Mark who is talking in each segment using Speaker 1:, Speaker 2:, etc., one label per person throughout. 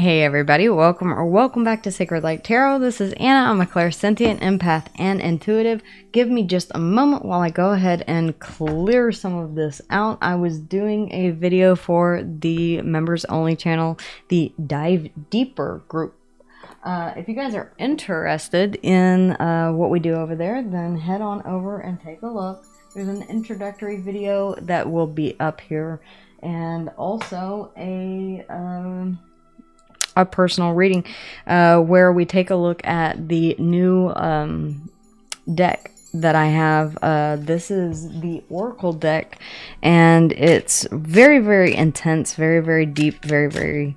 Speaker 1: Hey everybody, welcome back to Sacred Light Tarot. This is Anna. I'm a clairsentient, empath, and intuitive. Give me just a moment while I go ahead and clear some of this out. I was doing a video for the members only channel, the Dive Deeper group. If you guys are interested in what we do over there, then head on over and take a look. There's an introductory video that will be up here, and also a personal reading where we take a look at the new deck that I have. This is the Oracle deck, and it's very, very intense, very, very deep, very, very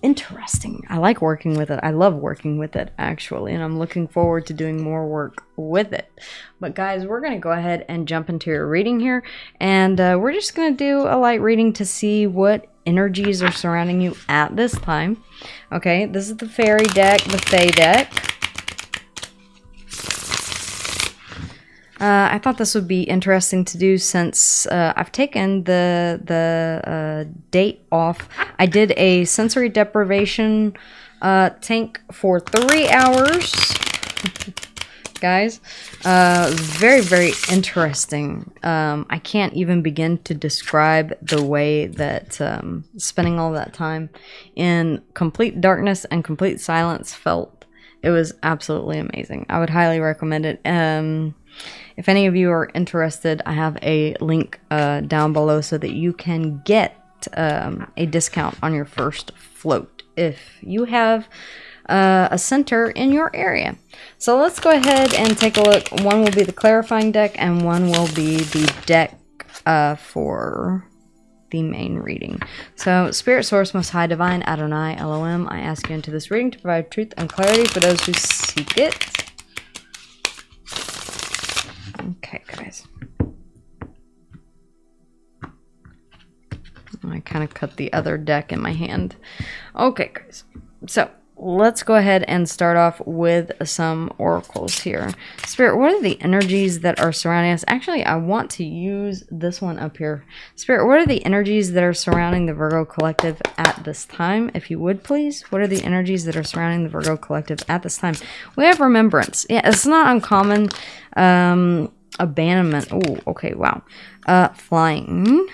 Speaker 1: interesting. I like working with it. I love working with it, actually, and I'm looking forward to doing more work with it. But guys, we're going to go ahead and jump into your reading here, and we're just going to do a light reading to see what energies are surrounding you at this time. Okay, this is the fairy deck, the Fae deck. I thought this would be interesting to do since I've taken the date off. I did a sensory deprivation tank for 3 hours. Guys, very, very interesting. I can't even begin to describe the way that spending all that time in complete darkness and complete silence felt. It was absolutely amazing. I would highly recommend it. If any of you are interested, I have a link down below so that you can get a discount on your first float if you have a center in your area. So let's go ahead and take a look. One will be the clarifying deck, and one will be the deck for the main reading. So, Spirit Source, Most High, Divine, Adonai, Elohim, I ask you into this reading to provide truth and clarity for those who seek it. Okay, guys. I kind of cut the other deck in my hand. Okay, guys. So, let's go ahead and start off with some oracles here. Spirit, what are the energies that are surrounding us? Actually, I want to use this one up here. Spirit, what are the energies that are surrounding the Virgo Collective at this time? If you would, please. What are the energies that are surrounding the Virgo Collective at this time? We have remembrance. Yeah, it's not uncommon. Abandonment. Oh, okay, wow. Flying.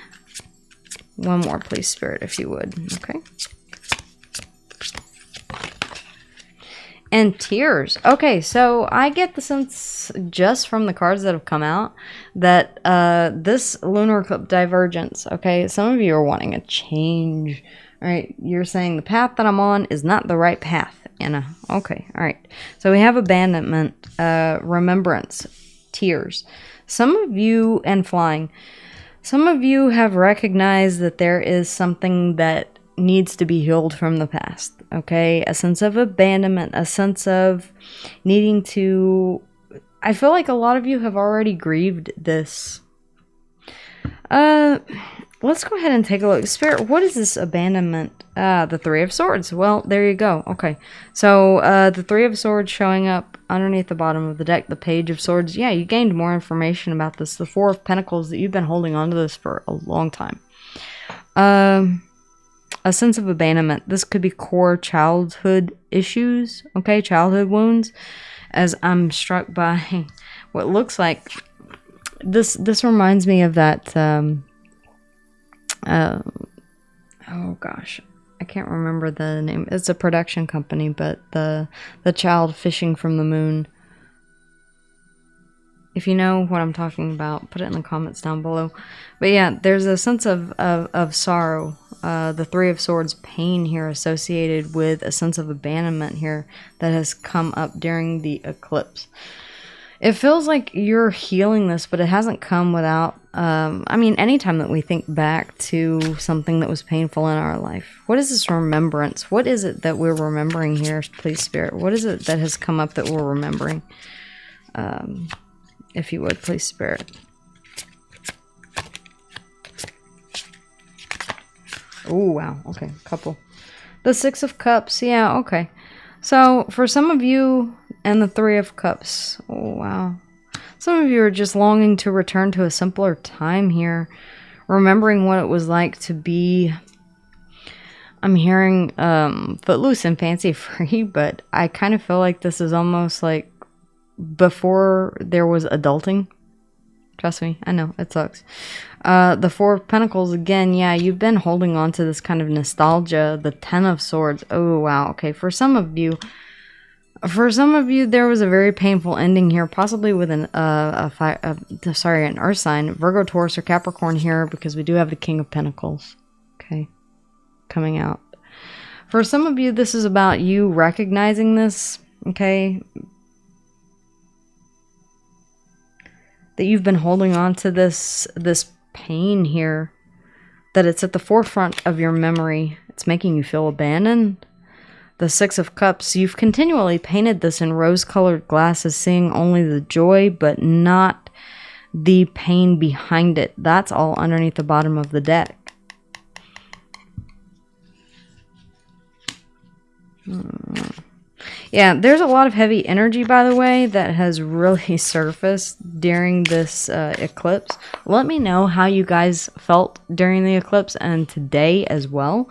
Speaker 1: One more, please, Spirit, if you would. Okay. And tears. Okay, so I get the sense just from the cards that have come out that this lunar eclipse divergence, okay, some of you are wanting a change, right? You're saying the path that I'm on is not the right path, Anna. Okay, all right. So we have abandonment, remembrance, tears. Some of you, and flying, some of you have recognized that there is something that needs to be healed from the past. Okay, a sense of abandonment, a sense of needing to... I feel like a lot of you have already grieved this. Let's go ahead and take a look. Spirit, what is this abandonment? The Three of Swords. Well, there you go. Okay, so the Three of Swords showing up underneath the bottom of the deck. The Page of Swords. Yeah, you gained more information about this. The Four of Pentacles, that you've been holding on to this for a long time. A sense of abandonment. This could be core childhood issues, okay, childhood wounds, as I'm struck by what looks like this reminds me of that oh gosh, I can't remember the name. It's a production company, but the child fishing from the moon. If you know what I'm talking about, put it in the comments down below. But yeah, there's a sense of sorrow. The Three of Swords, pain here associated with a sense of abandonment here that has come up during the eclipse. It feels like you're healing this, but it hasn't come without... I mean, anytime that we think back to something that was painful in our life, what is this remembrance? What is it that we're remembering here, please, Spirit? What is it that has come up that we're remembering? If you would, please, Spirit. Oh, wow. Okay, couple. The Six of Cups. Yeah, okay. So, for some of you, and the Three of Cups. Oh, wow. Some of you are just longing to return to a simpler time here. Remembering what it was like to be I'm hearing footloose and fancy free, but I kind of feel like this is almost like before there was adulting. Trust me, I know, it sucks. The Four of Pentacles, again, yeah, you've been holding on to this kind of nostalgia. The Ten of Swords, oh wow, okay, for some of you, there was a very painful ending here, possibly with an earth sign, Virgo, Taurus, or Capricorn here, because we do have the King of Pentacles, okay, coming out. For some of you, this is about you recognizing this, okay, that you've been holding on to this pain here, that it's at the forefront of your memory. It's making you feel abandoned. The Six of Cups, you've continually painted this in rose-colored glasses, seeing only the joy, but not the pain behind it. That's all underneath the bottom of the deck. Yeah, there's a lot of heavy energy, by the way, that has really surfaced during this eclipse. Let me know how you guys felt during the eclipse and today as well.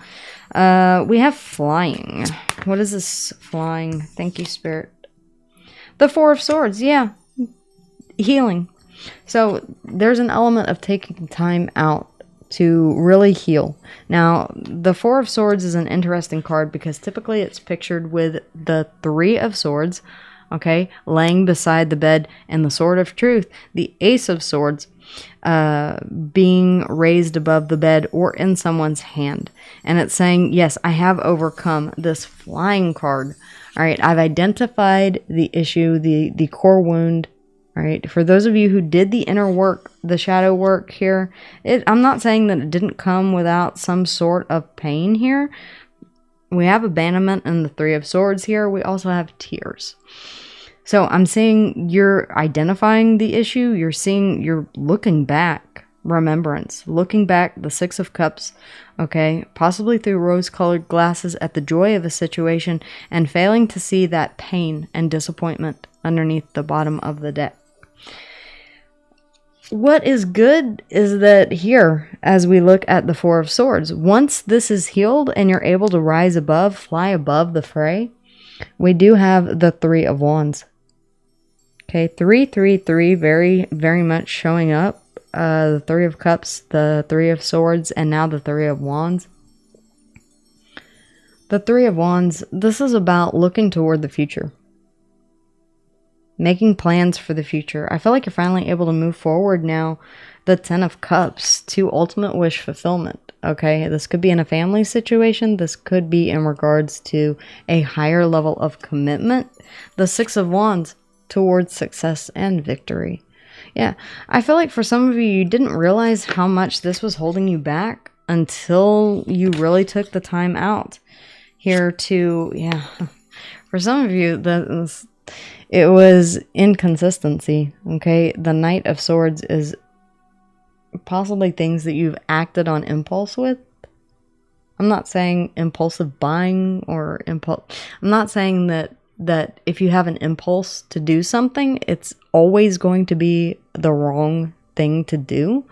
Speaker 1: We have flying. What is this flying? Thank you, Spirit. The Four of Swords, yeah. Healing. So there's an element of taking time out to really heal. Now, the Four of Swords is an interesting card because typically it's pictured with the Three of Swords, okay, laying beside the bed, and the Sword of Truth, the Ace of Swords, being raised above the bed or in someone's hand. And it's saying, yes, I have overcome this flying card. All right, I've identified the issue, the core wound. All right, for those of you who did the inner work, the shadow work here, I'm not saying that it didn't come without some sort of pain here. We have abandonment and the Three of Swords here. We also have tears. So I'm seeing you're identifying the issue. You're looking back, remembrance, looking back, the Six of Cups, okay, possibly through rose-colored glasses at the joy of a situation and failing to see that pain and disappointment underneath the bottom of the deck. What is good is that here, as we look at the Four of Swords, once this is healed and you're able to rise above, fly above the fray, we do have the Three of Wands. Okay, 333, very, very much showing up. The Three of Cups, the Three of Swords, and now the Three of Wands. The Three of Wands, this is about looking toward the future. Making plans for the future. I feel like you're finally able to move forward now. The Ten of Cups to ultimate wish fulfillment. Okay, this could be in a family situation. This could be in regards to a higher level of commitment. The Six of Wands towards success and victory. Yeah, I feel like for some of you, you didn't realize how much this was holding you back until you really took the time out here to, yeah. For some of you, it was inconsistency, okay? The Knight of Swords is possibly things that you've acted on impulse with. I'm not saying impulsive buying or impulse. I'm not saying that if you have an impulse to do something, it's always going to be the wrong thing to do.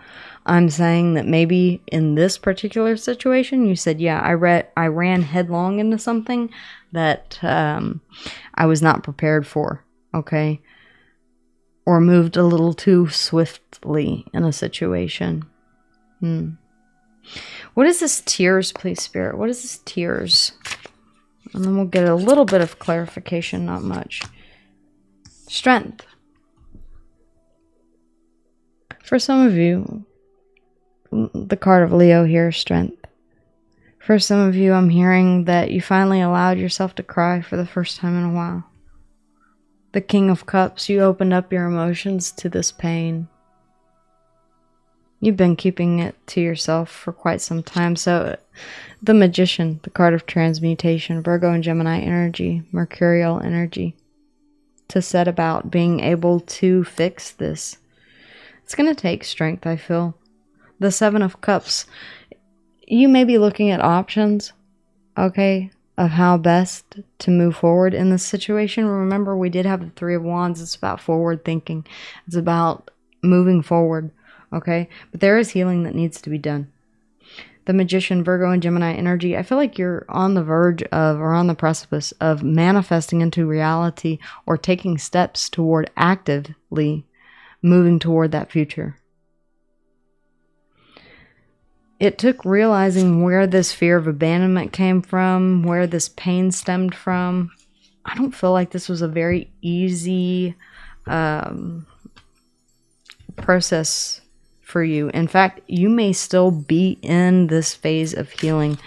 Speaker 1: I'm saying that maybe in this particular situation, you said, yeah, I ran headlong into something that I was not prepared for. Okay, or moved a little too swiftly in a situation. What is this tears, please, Spirit? What is this tears? And then we'll get a little bit of clarification, not much. Strength. For some of you, the card of Leo here, strength. For some of you, I'm hearing that you finally allowed yourself to cry for the first time in a while. The King of Cups, you opened up your emotions to this pain. You've been keeping it to yourself for quite some time. So the Magician, the card of transmutation, Virgo and Gemini energy, Mercurial energy, to set about being able to fix this. It's going to take strength, I feel. The Seven of Cups, you may be looking at options, okay, of how best to move forward in this situation. Remember, we did have the Three of Wands. It's about forward thinking. It's about moving forward, okay? But there is healing that needs to be done. the Magician, Virgo, and Gemini energy. I feel like you're on the verge of, or on the precipice of, manifesting into reality or taking steps toward actively moving toward that future. It took realizing where this fear of abandonment came from, where this pain stemmed from. I don't feel like this was a very easy process for you. In fact, you may still be in this phase of healing.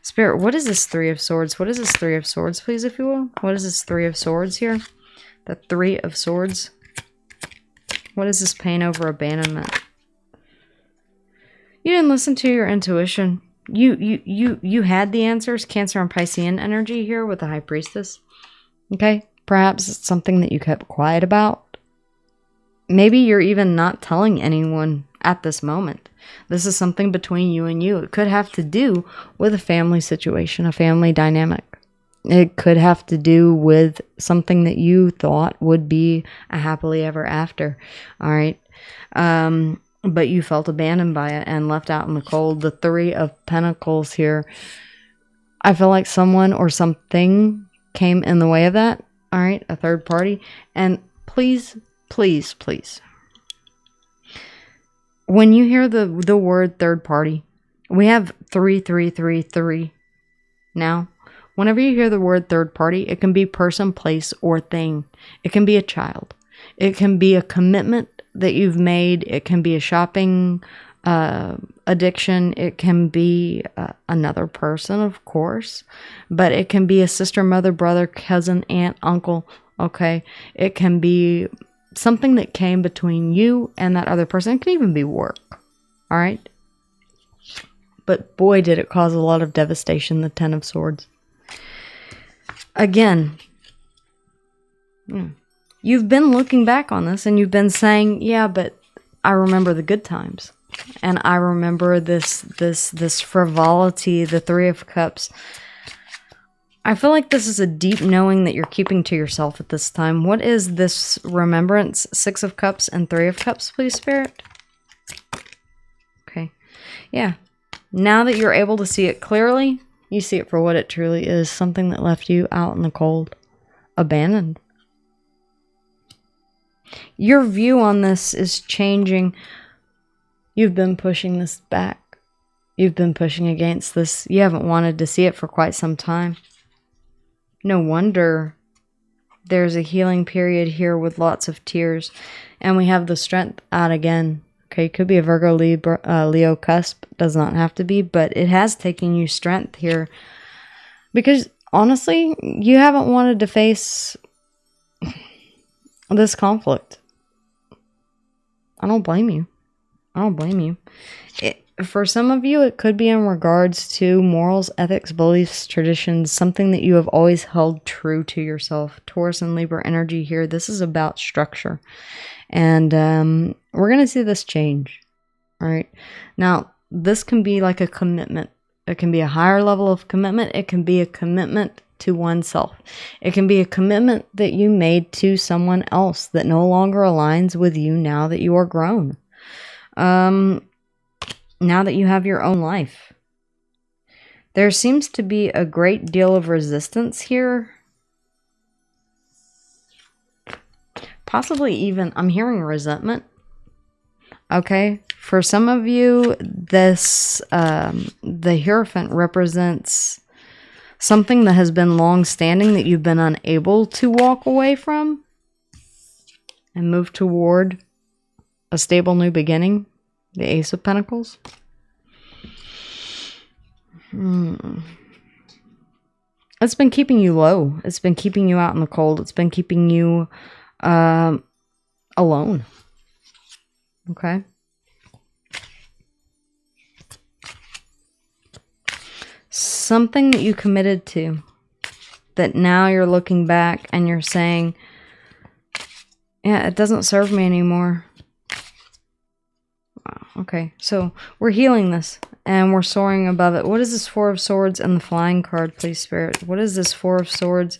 Speaker 1: Spirit, what is this Three of Swords? What is this Three of Swords, please, if you will? What is this Three of Swords here? The Three of Swords. What is this pain over abandonment? You didn't listen to your intuition. You had the answers. Cancer and Piscean energy here with the High Priestess. Okay? Perhaps it's something that you kept quiet about. Maybe you're even not telling anyone at this moment. This is something between you and you. It could have to do with a family situation, a family dynamic. It could have to do with something that you thought would be a happily ever after. All right. But you felt abandoned by it and left out in the cold. The Three of Pentacles here. I feel like someone or something came in the way of that. All right. A third party. And please, please, please. When you hear the word third party, we have 333 now. Whenever you hear the word third party, it can be person, place, or thing. It can be a child. It can be a commitment that you've made. It can be a shopping addiction. It can be another person, of course. But it can be a sister, mother, brother, cousin, aunt, uncle. Okay? It can be something that came between you and that other person. It can even be work. All right? But boy, did it cause a lot of devastation, the Ten of Swords. Again, you've been looking back on this and you've been saying, yeah, but I remember the good times. And I remember this frivolity, the Three of Cups. I feel like this is a deep knowing that you're keeping to yourself at this time. What is this remembrance? Six of Cups and Three of Cups, please, Spirit. Okay. Yeah. Now that you're able to see it clearly, you see it for what it truly is. Something that left you out in the cold. Abandoned. Your view on this is changing. You've been pushing this back. You've been pushing against this. You haven't wanted to see it for quite some time. No wonder there's a healing period here with lots of tears. And we have the Strength out again. Okay, it could be a Virgo, Libra, Leo cusp. Does not have to be, but it has taken you strength here. Because, honestly, you haven't wanted to face this conflict. I don't blame you. I don't blame you. For some of you, it could be in regards to morals, ethics, beliefs, traditions, something that you have always held true to yourself. Taurus and Libra energy here. This is about structure. And we're going to see this change. All right. Now, this can be like a commitment. It can be a higher level of commitment. It can be a commitment to oneself. It can be a commitment that you made to someone else that no longer aligns with you now that you are grown. Now that you have your own life. There seems to be a great deal of resistance here. Possibly even, I'm hearing resentment. Okay. For some of you, this, the Hierophant represents something that has been long-standing that you've been unable to walk away from and move toward a stable new beginning. The Ace of Pentacles. It's been keeping you low. It's been keeping you out in the cold. It's been keeping you alone. Okay. Something that you committed to that now you're looking back and you're saying, yeah, it doesn't serve me anymore. Wow. Okay, so we're healing this and we're soaring above it. What is this Four of Swords and the Flying card, please, Spirit? What is this Four of Swords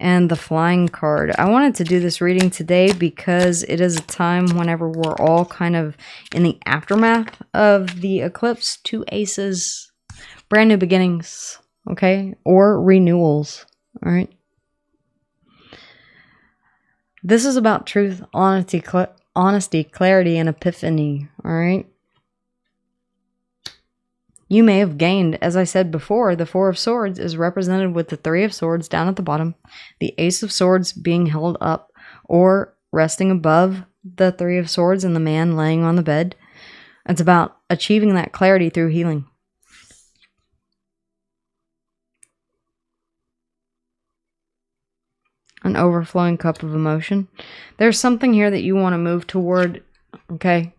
Speaker 1: and the Flying card. I wanted to do this reading today because it is a time whenever we're all kind of in the aftermath of the eclipse. 2 aces, brand new beginnings, okay, or renewals. All right. This is about truth, honesty, clarity, and epiphany. All right. You may have gained, as I said before, the 4 of Swords is represented with the 3 of Swords down at the bottom, the Ace of Swords being held up or resting above the 3 of Swords and the man laying on the bed. It's about achieving that clarity through healing. An overflowing cup of emotion. There's something here that you want to move toward, okay?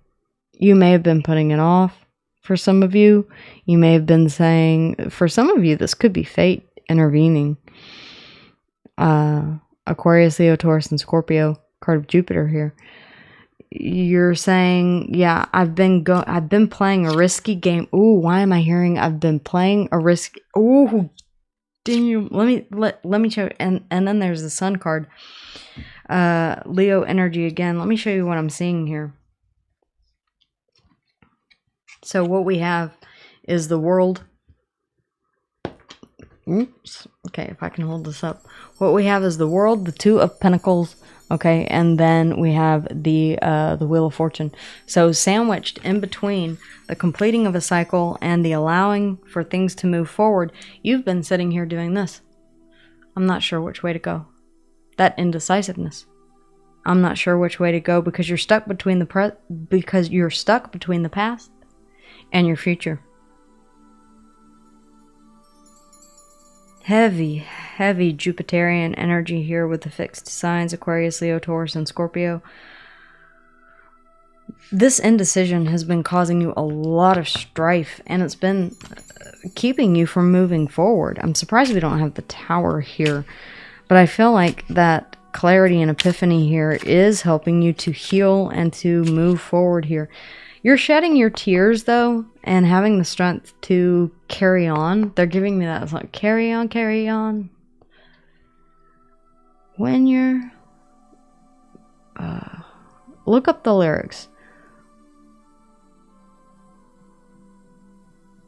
Speaker 1: You may have been putting it off. For some of you, you may have been saying, for some of you, this could be fate intervening. Aquarius, Leo, Taurus, and Scorpio, card of Jupiter here. You're saying, yeah, I've been playing a risky game. Ooh, why am I hearing I've been playing a risky? Ooh, let me show you. And then there's the Sun card. Leo energy again. Let me show you what I'm seeing here. So what we have is the World. Oops. Okay, if I can hold this up. What we have is the World, the 2 of Pentacles, okay, and then we have the Wheel of Fortune. So sandwiched in between the completing of a cycle and the allowing for things to move forward, you've been sitting here doing this. I'm not sure which way to go. That indecisiveness. I'm not sure which way to go because you're stuck between the past and your future. Heavy Jupiterian energy here with the fixed signs, Aquarius, Leo, Taurus, and Scorpio. This indecision has been causing you a lot of strife, and it's been keeping you from moving forward. I'm surprised we don't have the Tower here, but I feel like that clarity and epiphany here is helping you to heal and to move forward here. You're shedding your tears, though, and having the strength to carry on. They're giving me that. It's like, carry on, carry on. When you're... look up the lyrics.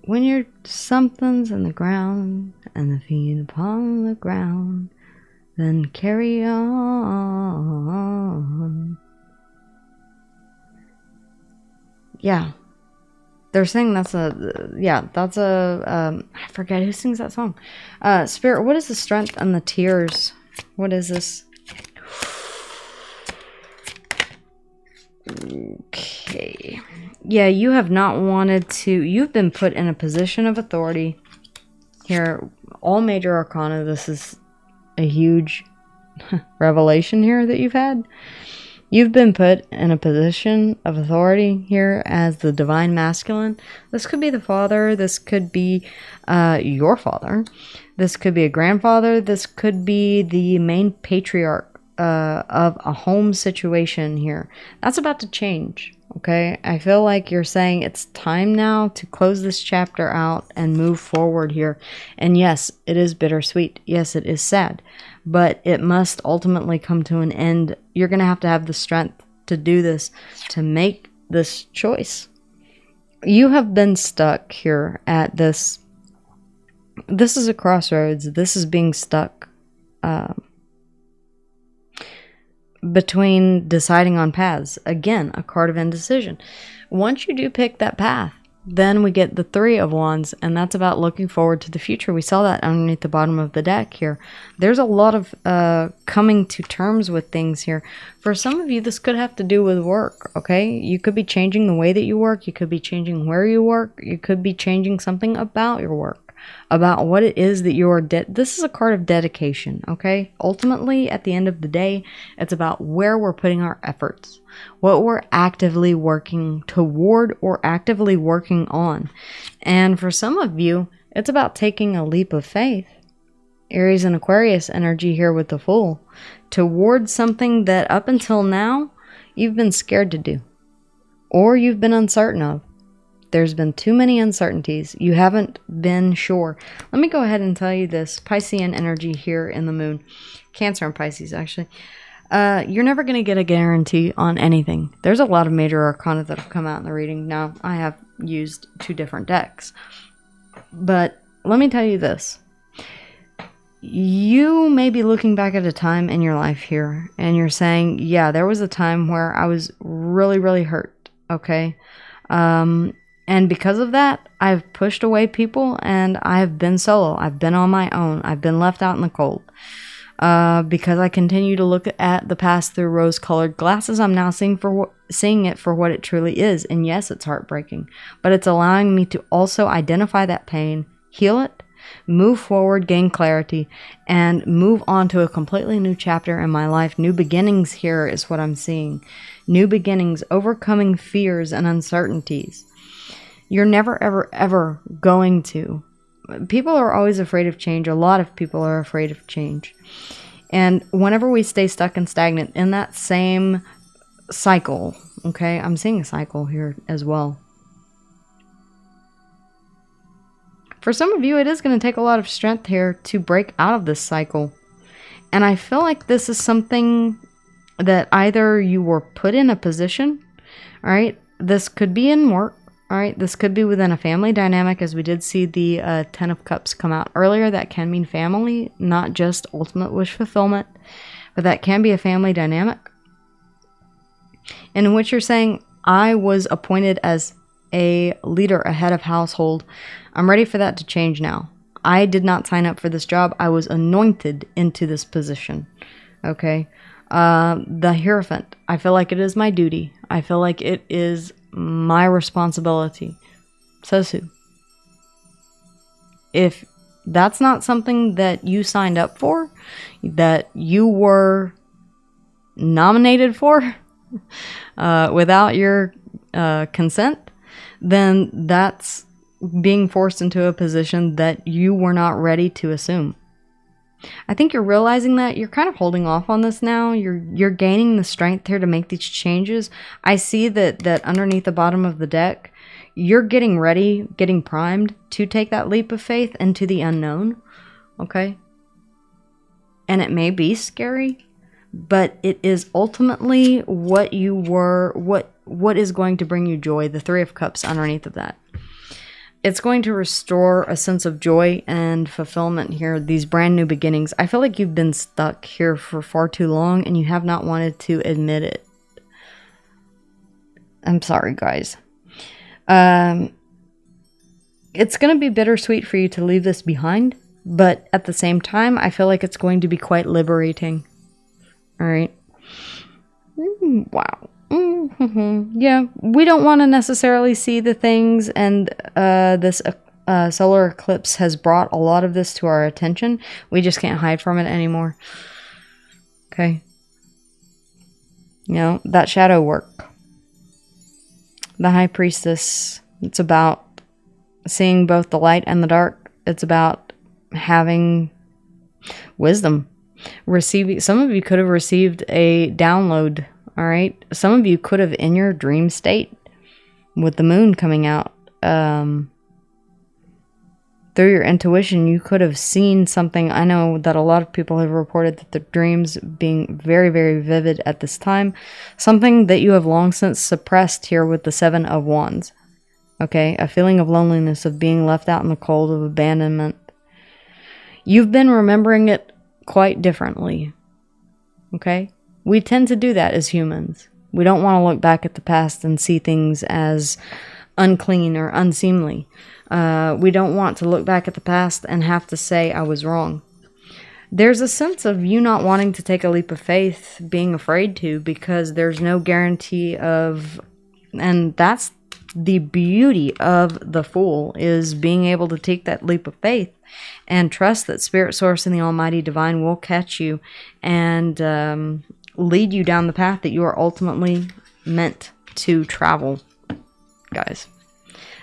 Speaker 1: When you're something's in the ground, and the feet upon the ground, then carry on. Yeah, they're saying that's a, I forget who sings that song. Spirit, what is the strength and the tears? What is this? Okay. Yeah, you have not wanted to, you've been put in a position of authority. Here, all major arcana, this is a huge revelation here that you've had. You've been put in a position of authority here as the divine masculine. This could be the father. This could be your father. This could be a grandfather. This could be the main patriarch of a home situation here. That's about to change, okay? I feel like you're saying it's time now to close this chapter out and move forward here. And yes, it is bittersweet. Yes, it is sad. But it must ultimately come to an end. You're going to have the strength to do this, to make this choice. You have been stuck here at this. This is a crossroads. This is being stuck between deciding on paths. Again, a card of indecision. Once you do pick that path, then we get the 3 of Wands, and that's about looking forward to the future. We saw that underneath the bottom of the deck here. There's a lot of coming to terms with things here. For some of you, this could have to do with work, okay? You could be changing the way that you work. You could be changing where you work. You could be changing something about your work, about what it is that you're... This is a card of dedication, okay? Ultimately, at the end of the day, it's about where we're putting our efforts, what we're actively working toward or actively working on. And for some of you, it's about taking a leap of faith. Aries and Aquarius energy here with the Fool, towards something that up until now, you've been scared to do, or you've been uncertain of. There's been too many uncertainties. You haven't been sure. Let me go ahead and tell you this. Piscean energy here in the moon. Cancer and Pisces, actually. You're never going to get a guarantee on anything. There's a lot of major arcana that have come out in the reading. Now, I have used 2 different decks. But let me tell you this. You may be looking back at a time in your life here, and you're saying, yeah, there was a time where I was really, really hurt, okay? And because of that, I've pushed away people, and I've been solo. I've been on my own. I've been left out in the cold. Because I continue to look at the past through rose-colored glasses, I'm now seeing it for what it truly is. And yes, it's heartbreaking, but it's allowing me to also identify that pain, heal it, move forward, gain clarity, and move on to a completely new chapter in my life. New beginnings here is what I'm seeing. New beginnings, overcoming fears and uncertainties. You're never, ever, ever going to. People are always afraid of change. A lot of people are afraid of change. And whenever we stay stuck and stagnant in that same cycle, okay, I'm seeing a cycle here as well. For some of you, it is going to take a lot of strength here to break out of this cycle. And I feel like this is something that either you were put in a position, all right, this could be in work, all right, this could be within a family dynamic, as we did see the 10 of Cups come out earlier. That can mean family, not just ultimate wish fulfillment, but that can be a family dynamic in which you're saying, I was appointed as a leader, a head of household. I'm ready for that to change now. I did not sign up for this job. I was anointed into this position. Okay. The Hierophant. I feel like it is my duty. I feel like it is my responsibility. Sosu. If that's not something that you signed up for, that you were nominated for, without your consent, then that's being forced into a position that you were not ready to assume. I think you're realizing that you're kind of holding off on this now. You're gaining the strength here to make these changes. I see that underneath the bottom of the deck, you're getting ready, getting primed to take that leap of faith into the unknown. Okay? And it may be scary, but it is ultimately what you were, what is going to bring you joy. The 3 of Cups underneath of that. It's going to restore a sense of joy and fulfillment here, these brand new beginnings. I feel like you've been stuck here for far too long and you have not wanted to admit it. I'm sorry, guys. It's going to be bittersweet for you to leave this behind, but at the same time, I feel like it's going to be quite liberating. All right. Wow. Yeah, we don't want to necessarily see the things, and this solar eclipse has brought a lot of this to our attention. We just can't hide from it anymore. Okay. You know, that shadow work. The High Priestess, it's about seeing both the light and the dark. It's about having wisdom. Some of you could have received a download. All right. Some of you could have, in your dream state, with the moon coming out, through your intuition, you could have seen something. I know that a lot of people have reported that their dreams being very, very vivid at this time. Something that you have long since suppressed here with the 7 of Wands. Okay. A feeling of loneliness, of being left out in the cold, of abandonment. You've been remembering it quite differently. Okay. We tend to do that as humans. We don't want to look back at the past and see things as unclean or unseemly. We don't want to look back at the past and have to say, I was wrong. There's a sense of you not wanting to take a leap of faith, being afraid to, because there's no guarantee of, and that's the beauty of the Fool, is being able to take that leap of faith and trust that Spirit Source and the Almighty Divine will catch you and lead you down the path that you are ultimately meant to travel, guys.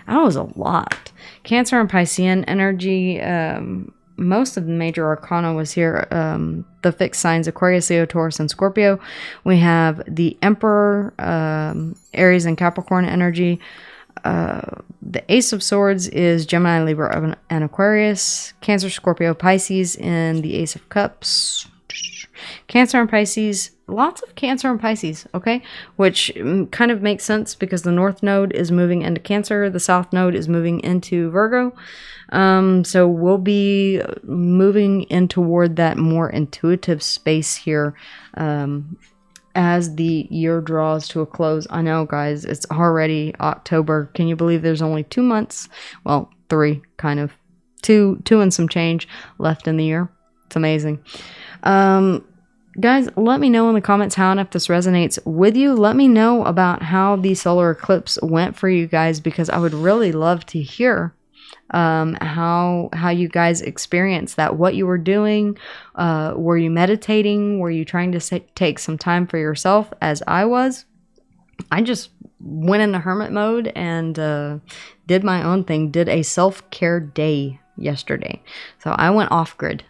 Speaker 1: That was a lot. Cancer and Piscean energy. Most of the major arcana was here. The fixed signs, Aquarius, Leo, Taurus, and Scorpio. We have the Emperor, Aries, and Capricorn energy. the Ace of Swords is Gemini, Libra, and Aquarius. Cancer, Scorpio, Pisces in the Ace of Cups. Cancer and Pisces, lots of Cancer and Pisces, okay? Which kind of makes sense because the North Node is moving into Cancer, the South Node is moving into Virgo. So we'll be moving in toward that more intuitive space here as the year draws to a close. I know, guys, it's already October. Can you believe there's only 2 months? Well, 3, kind of. 2 and some change left in the year. It's amazing. Guys, let me know in the comments how and if this resonates with you. Let me know about how the solar eclipse went for you guys, because I would really love to hear how you guys experienced that, what you were doing. Were you meditating? Were you trying to take some time for yourself, as I was? I just went into hermit mode and did my own thing, did a self-care day yesterday. So I went off grid.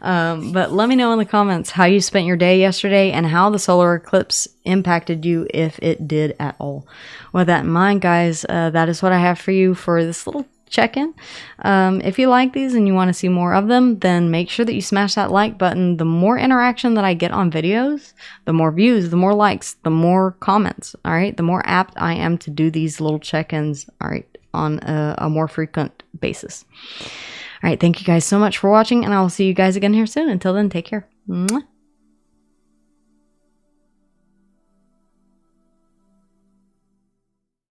Speaker 1: But let me know in the comments how you spent your day yesterday and how the solar eclipse impacted you, if it did at all. With that in mind, guys, that is what I have for you for this little check-in. If you like these and you want to see more of them, then make sure that you smash that like button. The more interaction that I get on videos, the more views, the more likes, the more comments, all right? The more apt I am to do these little check-ins, all right, on a more frequent basis. All right, thank you guys so much for watching, and I will see you guys again here soon. Until then, take care. Mwah.